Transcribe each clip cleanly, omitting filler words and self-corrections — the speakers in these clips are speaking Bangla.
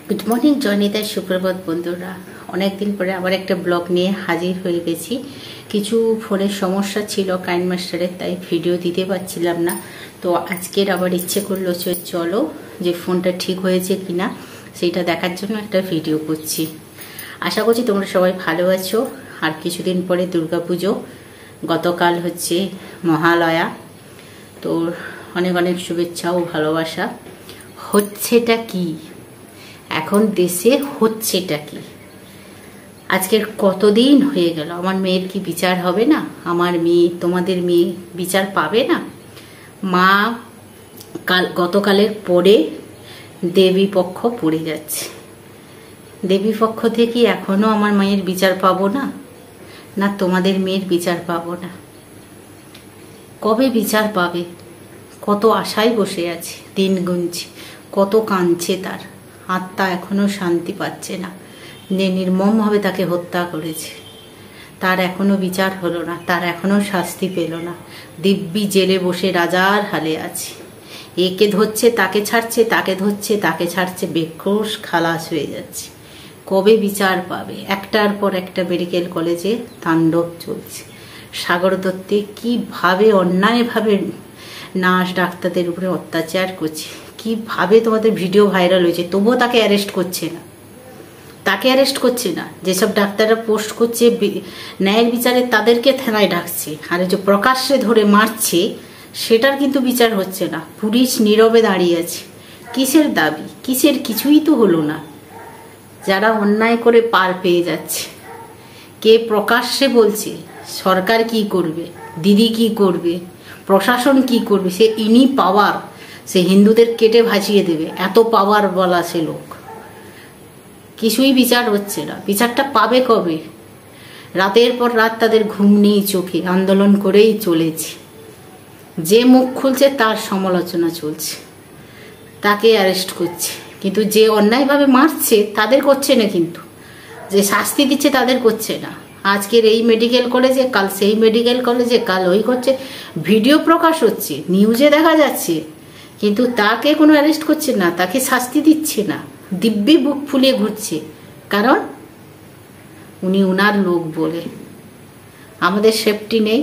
গুড মর্নিং জয়নিতার সুপ্রভাত বন্ধুরা। অনেকদিন পরে আবার একটা ব্লগ নিয়ে হাজির হয়ে গেছি। কিছু ফোনের সমস্যা ছিল কাইন মাস্টারের, তাই ভিডিও দিতে পারছিলাম না। তো আজকের আবার ইচ্ছে করলো চলো যে ফোনটা ঠিক হয়েছে কিনা সেইটা দেখার জন্য একটা ভিডিও করছি। আশা করছি তোমরা সবাই ভালো আছো। আর কিছুদিন পরে দুর্গাপুজো, গতকাল হচ্ছে মহালয়া। তো অনেক অনেক শুভেচ্ছা ও ভালোবাসা। হচ্ছেটা কি এখন দেশে, হচ্ছেটা কি? আজকের কতদিন হয়ে গেল, আমার মেয়ের কি বিচার হবে না? আমার মেয়ে, তোমাদের মেয়ে বিচার পাবে না? মা গতকালের পরে দেবী পক্ষ পড়ে যাচ্ছে। দেবী পক্ষ থেকে এখনো আমার মায়ের বিচার পাবো না? না তোমাদের মেয়ের বিচার পাবো না? কবে বিচার পাবে? কত আশায় বসে আছে, দিন গুনছে, কত কাঁদছে, তার আত্মা এখনো শান্তি পাচ্ছে না। যে নির্মমভাবে তাকে হত্যা করেছে তার এখনো বিচার হলো না, তার এখনো শাস্তি পেল না। দিব্যি জেলে বসে রাজার হালে আছে। একে ধরছে তাকে ছাড়ছে, তাকে ধরছে তাকে ছাড়ছে, বেকোষ খালাস হয়ে যাচ্ছে। কবে বিচার পাবে? একটার পর একটা মেডিকেল কলেজে তাণ্ডব চলছে। সাগর দত্তে কিভাবে অন্যায়ভাবে নার্স ডাক্তারদের উপরে অত্যাচার করছে, কিভাবে তোমাদের ভিডিও ভাইরাল হয়েছে, তবুও তাকে অ্যারেস্ট করছে না। তাকে অ্যারেস্ট করছে না। যেসব ডাক্তাররা পোস্ট করছে ন্যায়ের বিচারে, তাদেরকে থানায় ডাকছে। আর যে প্রকাশ্যে ধরে মারছে সেটার কিন্তু বিচার হচ্ছে না। পুলিশ নীরবে দাঁড়িয়ে আছে। কিসের দাবি, কিসের? কিছুই তো হলো না। যারা অন্যায় করে পার পেয়ে যাচ্ছে, কে প্রকাশ্যে বলছে সরকার কি করবে, দিদি কি করবে, প্রশাসন কি করবে, সে ইনি পাওয়ার, সে হিন্দুদের কেটে ভাসিয়ে দেবে, এত পাওয়ার বলা সে লোক। কিছুই বিচার হচ্ছে না। বিচারটা পাবে কবে? রাতের পর রাত তাদের ঘুম নেই চোখে, আন্দোলন করেই চলেছে। যে মুখ খুলছে তার সমালোচনা চলছে, তাকে অ্যারেস্ট করছে। কিন্তু যে অন্যায়ভাবে মারছে তাদের করছে না, কিন্তু যে শাস্তি দিচ্ছে তাদের করছে না। আজকের এই মেডিকেল কলেজে, কাল সেই মেডিকেল কলেজে, কাল ওই করছে। ভিডিও প্রকাশ হচ্ছে, নিউজে দেখা যাচ্ছে, কিন্তু তাকে কোনো অ্যারেস্ট করছে না, তাকে শাস্তি দিচ্ছে না। দিব্যি বুক ফুলিয়ে ঘুরছে, কারণ উনি উনার লোক বলে। আমাদের সেফটি নেই।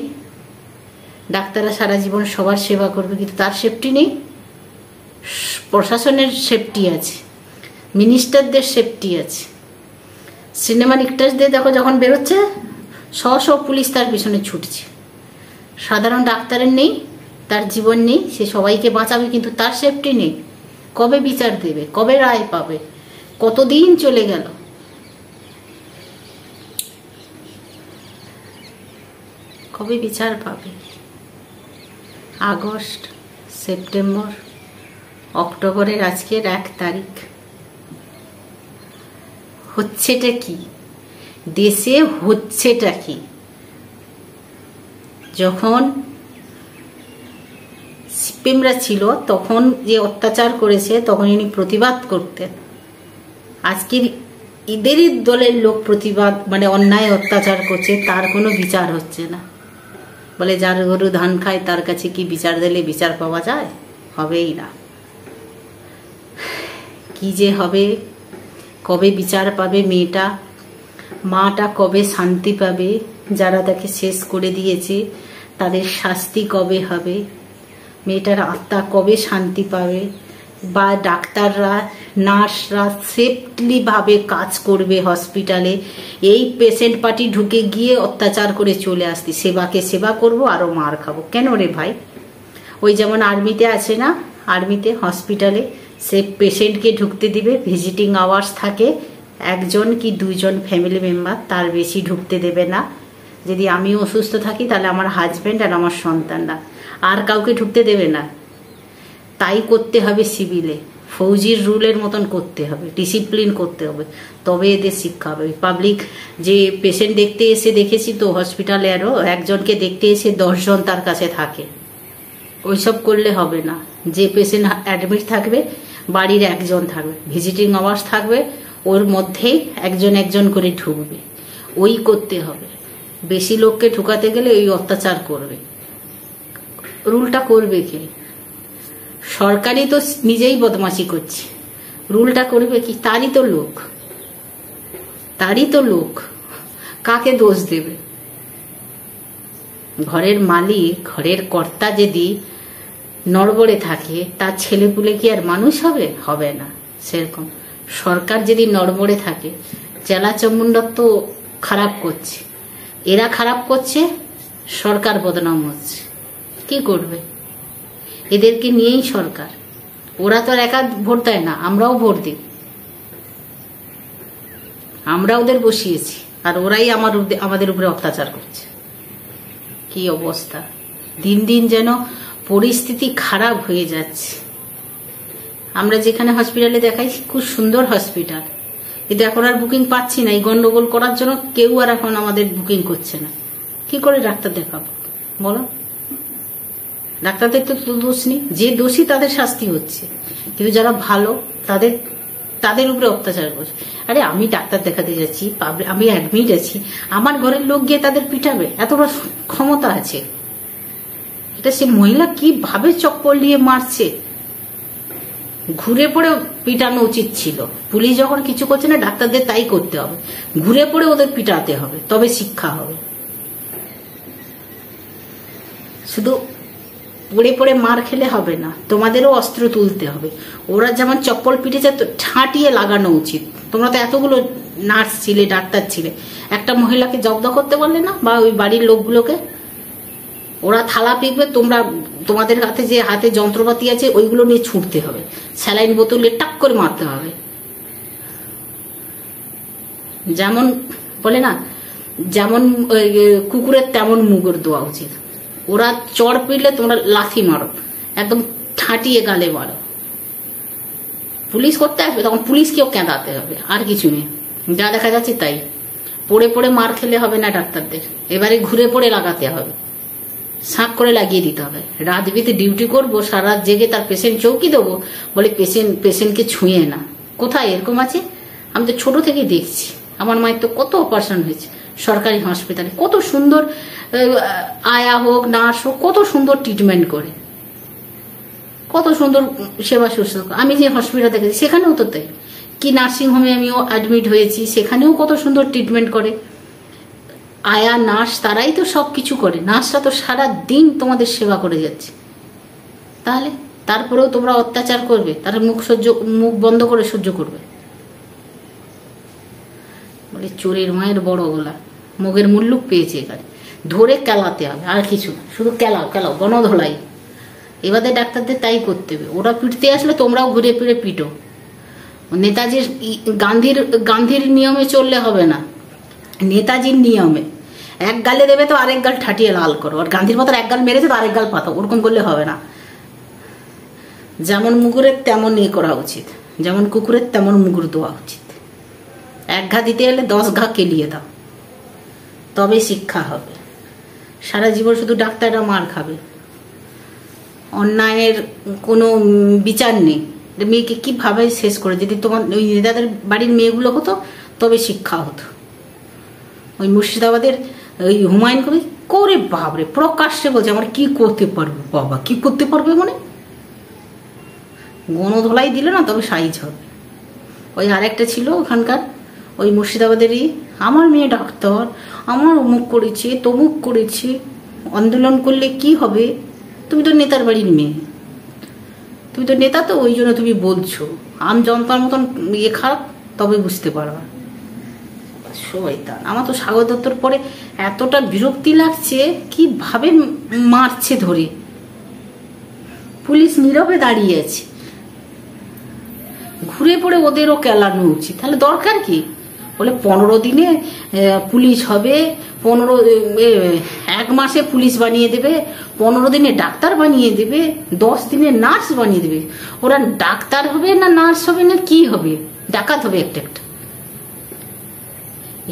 ডাক্তাররা সারা জীবন সবার সেবা করবে, কিন্তু তার সেফটি নেই। প্রশাসনের সেফটি আছে, মিনিস্টারদের সেফটি আছে। সিনেমার অ্যাক্টরদের দেখো, যখন বেরোচ্ছে শ পুলিশ তার পিছনে ছুটছে। সাধারণ ডাক্তারের নেই, তার জীবন নেই, সে সবাইকে বাঁচাবে, কিন্তু তার সেফটি নেই। কবে বিচার দেবে? কবে রায় পাবে? কতদিন চলে গেল। কবে বিচার পাবে? আগস্ট, সেপ্টেম্বর, অক্টোবরের আজকের 1 তারিখ। হচ্ছেটা কি দেশে? হচ্ছেটা কি? যখন সিপিএমরা ছিল তখন যে অত্যাচার করেছে, তখন ইনি প্রতিবাদ করতেন। আজকের এদেরই দলের লোক প্রতিবাদ, মানে অন্যায় অত্যাচার করছে, তার কোনো বিচার হচ্ছে না। বলে যার গরু ধান খায় তার কাছে কি বিচার দিলে বিচার পাওয়া যায়? হবেই না। কি যে হবে, কবে বিচার পাবে মেয়েটা? মাটা কবে শান্তি পাবে? যারা তাকে শেষ করে দিয়েছে তাদের শাস্তি কবে হবে? মেয়েটার আত্মা কবে শান্তি পাবে? বা ডাক্তাররা, নার্সরা সেফলিভাবে কাজ করবে হসপিটালে। এই পেশেন্ট পার্টি ঢুকে গিয়ে অত্যাচার করে চলে আসতি, সেবাকে সেবা করব, আরও মার খাবো। কেন রে ভাই? ওই যেমন আর্মিতে আছে না, আর্মিতে হসপিটালে সে পেশেন্টকে ঢুকতে দিবে, ভিজিটিং আওয়ার্স থাকে, 1জন কি 2জন ফ্যামিলি মেম্বার, তার বেশি ঢুকতে দেবে না। যদি আমিও অসুস্থ থাকি তাহলে আমার হাজব্যান্ড আর আমার সন্তানরা, আর কাউকে ঢুকতে দেবে না। তাই করতে হবে সিভিলে, ফৌজির রুলের মতন করতে হবে, ডিসিপ্লিন করতে হবে, তবে এদের শিক্ষা হবে। পাবলিক যে পেশেন্ট দেখতে এসে, দেখেছি তো হসপিটালে, আরও 1জনকে দেখতে এসে 10জন তার কাছে থাকে। ওইসব করলে হবে না। যে পেশেন্ট অ্যাডমিট থাকবে বাড়ির 1জন থাকবে, ভিজিটিং আওয়ার্স থাকবে, ওর মধ্যেই 1জন করে ঢুকবে। ওই করতে হবে। বেশি লোককে ঢুকাতে গেলে ওই অত্যাচার করবে। রুলটা করবে কে? সরকারই তো নিজেই বদমাশি করছে। রুলটা করবে কি? তারই তো লোক, কাকে দোষ দেবে? ঘরের মালিক, ঘরের কর্তা যদি নড়বড়ে থাকে, তার ছেলেপুলে কি আর মানুষ হবে? হবে না। সেরকম সরকার যদি নড়বড়ে থাকে, চেলাচামুন্ডা তো খারাপ করছে, এরা খারাপ করছে, সরকার বদনাম হচ্ছে। কি করবে? এদেরকে নিয়েই সরকার। ওরা তো আর একা ভোট দেয় না, আমরাও ভোট দিই, আমরা ওদের বসিয়েছি, আর ওরাই আমাদের উপরে অত্যাচার করছে। কি অবস্থা! দিন দিন যেন পরিস্থিতি খারাপ হয়ে যাচ্ছে। আমরা যেখানে হসপিটালে দেখাই, খুব সুন্দর হসপিটাল, কিন্তু এখন আর বুকিং পাচ্ছি না। এই গন্ডগোল করার জন্য কেউ আর এখন আমাদের বুকিং করছে না। কি করে ডাক্তার দেখাবো বলো? ডাক্তারদের তো দোষ নেই, যে দোষী তাদের শাস্তি হচ্ছে, কিন্তু যারা ভালো তাদের উপরে অত্যাচার করছে। আরে আমি ডাক্তার দেখাতে যাচ্ছি, আমি অ্যাডমিট আছি, আমার ঘরের লোক গিয়ে তাদের পিটাবে? এত বড় ক্ষমতা আছে? এটা সে মহিলা কিভাবে চপ্পল দিয়ে মারছে! ঘুরে পড়ে পিটানো উচিত ছিল। পুলিশ যখন কিছু করছে না, ডাক্তারদের তাই করতে হবে, ঘুরে পড়ে ওদের পিটাতে হবে, তবে শিক্ষা হবে। শুধু পড়ে পড়ে মার খেলে হবে না, তোমাদেরও অস্ত্র তুলতে হবে। ওরা যেমন চপ্পল পিটেছে, ঠাঁটিয়ে লাগানো উচিত। তোমরা তো এতগুলো নার্স ছিলে, ডাক্তার ছিলে, একটা মহিলাকে জব্দ করতে পারলে না? বা ওই বাড়ির লোকগুলোকে? ওরা থালা পিকবে, তোমাদের হাতে যন্ত্রপাতি আছে, ওইগুলো নিয়ে ছুটতে হবে, স্যালাইন বোতলে টাক করে মারতে হবে। যেমন বলে না, যেমন কুকুরের তেমন মুগুর দেওয়া উচিত। ওরা চড় পিটলে তোমরা লাথি মারো, একদম ঠাঁটিয়ে গালে মারো। পুলিশ করতে আসবে, তখন পুলিশকেও কেঁদাতে হবে, আর কিছু নেই। যা দেখা যাচ্ছে তাই। পড়ে পড়ে মার খেলে হবে না ডাক্তারদের, এবারে ঘুরে পড়ে লাগাতে হবে, শাঁক করে লাগিয়ে দিতে হবে। রাত বিতে ডিউটি করবো, সারা রাত জেগে তার পেশেন্ট চৌকি দেবো, বলে পেশেন্টকে ছুঁয়ে না। কোথায় এরকম আছে? আমি তো ছোট থেকে দেখছি, আমার মায়ের তো কত অপারেশন হয়েছে সরকারি হসপিটালে, কত সুন্দর আয়া হোক নার্স হোক, কত সুন্দর ট্রিটমেন্ট করে, কত সুন্দর সেবা শুশ্রূষা। আমি যে হসপিটাল দেখেছি সেখানেও তো তাই। কি নার্সিং হোমে আমিও অ্যাডমিট হয়েছি, সেখানেও কত সুন্দর ট্রিটমেন্ট করে। আয়া নার্স তারাই তো সবকিছু করে, নার্সরা তো সারা দিন তোমাদের সেবা করে যাচ্ছে। তাহলে তারপরেও তোমরা অত্যাচার করবে, তারা মুখ বন্ধ করে সহ্য করবে? বলে চোরের মায়ের বড় গলা, মুখের মুল্লুক পেয়েছে, এখানে ধরে কেলাতে হবে, আর কিছু না, শুধু কেলাও গণধোলাই। এবারে ডাক্তারদের তাই করতে হবে। ওরা পিটতে আসলে তোমরাও ঘুরে ফিরে পিটো। নেতাজির গান্ধীর নিয়মে চললে হবে না, নেতাজির নিয়মে। এক গালে দেবে তো আরেক গাল ঠাটিয়ে লাল করো, আর গান্ধীর মতো এক গাল মেরেছে তো আরেক গাল পাতো, ওরকম করলে হবে না। যেমন মুগুরের তেমন ইয়ে করা উচিত, যেমন কুকুরের তেমন মুগুর দেওয়া উচিত। এক ঘা দিতে এলে 10 ঘা কেলিয়ে দাও, তবে শিক্ষা হবে। সারা জীবন শুধু ডাক্তাররা মার খাবে, অন্যায়ের কোনো বিচার নেই। মেয়েকে কিভাবে শেষ করে, যদি তোমার ওই নেতাদের বাড়ির মেয়েগুলো হতো তবে শিক্ষা হতো। ওই মুর্শিদাবাদের ওই হুমায়ুন কবি করে বাবরে প্রকাশ্যে বলছে আমরা কি করতে পারবো। বাবা কি করতে পারবে মানে? গণধোলাই দিলে না তবে সাইজ হবে। ওই আরেকটা ছিল ওখানকার ওই মুর্শিদাবাদেরই, আমার মেয়ে ডাক্তার, আমার অমুক করেছে তমুক করেছে, আন্দোলন করলে কি হবে? তুমি তো নেতার বাড়ির মেয়ে, তুমি তো নেতা, তো ওই জন্য তুমি বলছো। আম জনতার মতন ইয়ে খারাপ, তবে বুঝতে পারবা। শয়তান! আমার তো সাগর দত্তর পরে এতটা বিরক্তি লাগছে, কিভাবে মারছে ধরে। পুলিশ নীরবে দাঁড়িয়ে আছে, ঘুরে পড়ে ওদেরও কেলানো উচিত। তাহলে দরকার কি? বলে 15 দিনে পুলিশ হবে, 1 মাসে পুলিশ বানিয়ে দেবে, 15 দিনে ডাক্তার বানিয়ে দেবে, 10 দিনে নার্স বানিয়ে দেবে। ওরা ডাক্তার হবে না নার্স হবে না কি হবে? ডাকাত হবে একটা।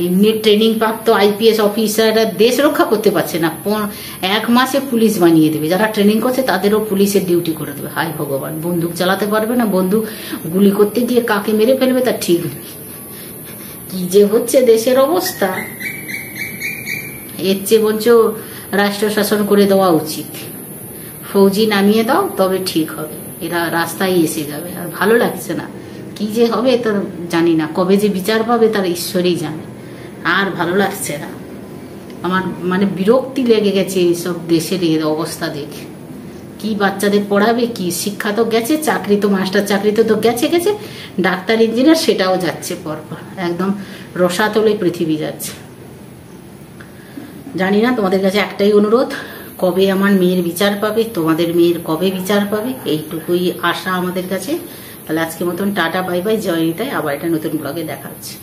এমনি ট্রেনিং প্রাপ্ত IPS অফিসাররা দেশ রক্ষা করতে পারছে না, 1 মাসে পুলিশ বানিয়ে দেবে। যারা ট্রেনিং করছে তাদেরও পুলিশের ডিউটি করে দেবে। হায় ভগবান! বন্দুক চালাতে পারবে না, বন্দুক গুলি করতে গিয়ে কাকে মেরে ফেলবে তার ঠিক নেই। কি যে হচ্ছে দেশের অবস্থা! এর চেয়ে বলছো রাষ্ট্র শাসন করে দেওয়া উচিত, ফৌজি নামিয়ে দাও, তবে ঠিক হবে। এরা রাস্তায় এসে যাবে। আর ভালো লাগছে না, কি যে হবে তার জানি না, কবে যে বিচার পাবে তার ঈশ্বরই জানে। আর ভালো লাগছে না, আমার মানে বিরক্তি লেগে গেছে এইসব দেশের এই অবস্থা দেখে। কি বাচ্চাদের পড়াবে, কি শিক্ষা তো গেছে, চাকরি তো মাস্টার চাকরি তো গেছে গেছে, ডাক্তার ইঞ্জিনিয়ার সেটাও যাচ্ছে পরপর, একদম রসাতলে পৃথিবী যাচ্ছে। জানি না, তোমাদের কাছে একটাই অনুরোধ, কবে আমার মেয়ের বিচার পাবে, তোমাদের মেয়ের কবে বিচার পাবে, এইটুকুই আশা আমাদের কাছে। তাহলে আজকের মতন টাটা বাই বাই, জয় নিতাই। আবার একটা নতুন ব্লগে দেখা হচ্ছে।